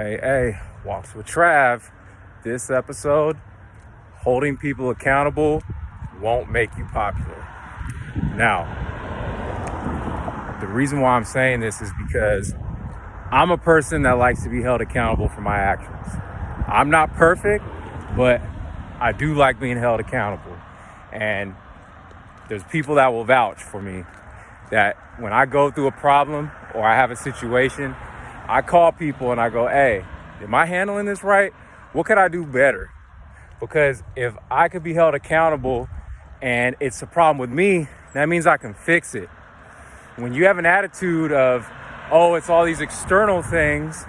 Hey, Walks with Trav. This episode, holding people accountable won't make you popular. Now, the reason why I'm saying this is because I'm a person that likes to be held accountable for my actions. I'm not perfect, but I do like being held accountable. And there's people that will vouch for me that when I go through a problem or I have a situation, I call people and I go, hey, am I handling this right? What could I do better? Because if I could be held accountable and it's a problem with me, that means I can fix it. When you have an attitude of, oh, it's all these external things,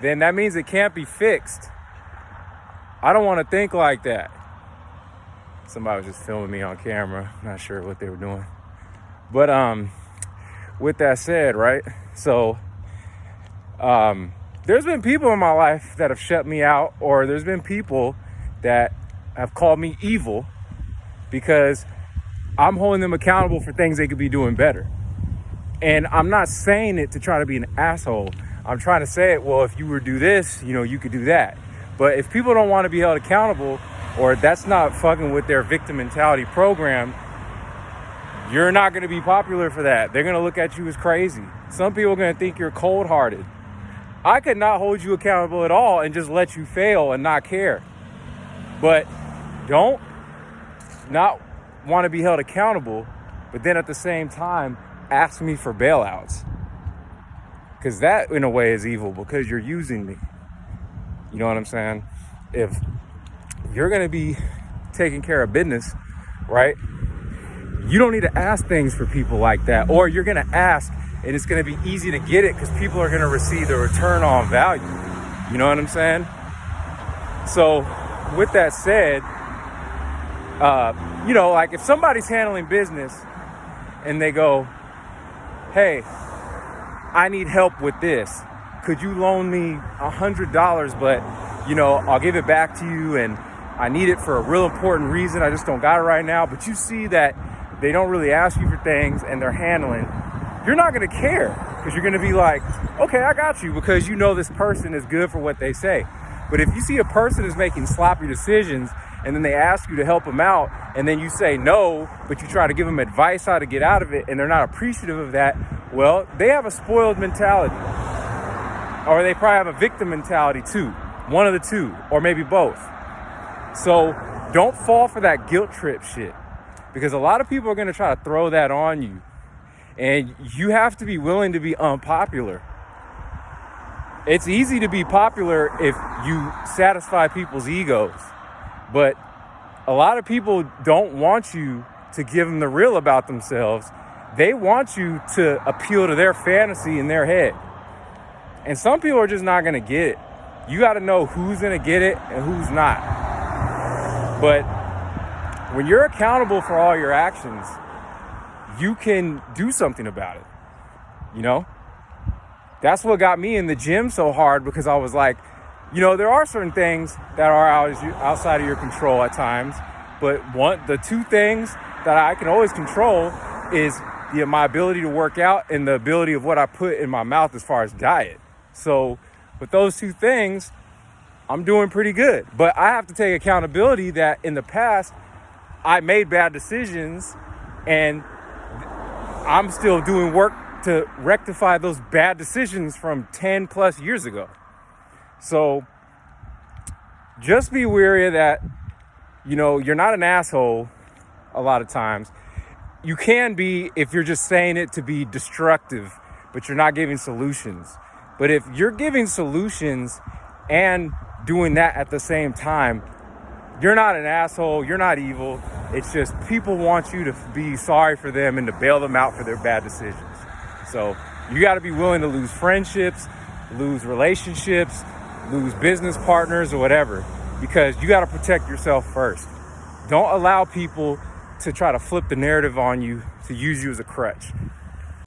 then that means it can't be fixed. I don't want to think like that. Somebody was just filming me on camera. Not sure what they were doing. But with that said, right? So there's been people in my life that have shut me out, or there's been people that have called me evil because I'm holding them accountable for things they could be doing better. And I'm not saying it to try to be an asshole. I'm trying to say it, well, if you were to do this, you could do that. But if people don't want to be held accountable, or that's not fucking with their victim mentality program, you're not going to be popular for that. They're going to look at you as crazy. Some people are going to think you're cold-hearted. I could not hold you accountable at all and just let you fail and not care. But don't not want to be held accountable, but then at the same time, ask me for bailouts. Because that, in a way, is evil because you're using me. You know what I'm saying? If you're going to be taking care of business, right? You don't need to ask things for people like that. Or you're going to ask and it's going to be easy to get it because people are going to receive the return on value. You know what I'm saying? So with that said, like if somebody's handling business and they go, hey, I need help with this. Could you loan me $100, but I'll give it back to you and I need it for a real important reason. I just don't got it right now. But you see that they don't really ask you for things and they're handling. You're not going to care because you're going to be like, okay, I got you, because this person is good for what they say. But if you see a person is making sloppy decisions and then they ask you to help them out and then you say no, but you try to give them advice how to get out of it and they're not appreciative of that, well, they have a spoiled mentality. Or they probably have a victim mentality too. One of the two, or maybe both. So don't fall for that guilt trip shit, because a lot of people are going to try to throw that on you. And you have to be willing to be unpopular. It's easy to be popular if you satisfy people's egos. But a lot of people don't want you to give them the real about themselves. They want you to appeal to their fantasy in their head. And some people are just not going to get it. You got to know who's going to get it and who's not. But when you're accountable for all your actions, you can do something about it. That's what got me in the gym so hard, because I was like, there are certain things that are outside of your control at times. But the two things that I can always control is my ability to work out and the ability of what I put in my mouth as far as diet. So with those two things, I'm doing pretty good. But I have to take accountability that in the past, I made bad decisions and I'm still doing work to rectify those bad decisions from 10 plus years ago. So just be wary of that. You're not an asshole a lot of times. You can be if you're just saying it to be destructive, but you're not giving solutions. But if you're giving solutions and doing that at the same time, you're not an asshole, you're not evil. It's just people want you to be sorry for them and to bail them out for their bad decisions. So you got to be willing to lose friendships, lose relationships, lose business partners or whatever, because you got to protect yourself first. Don't allow people to try to flip the narrative on you to use you as a crutch.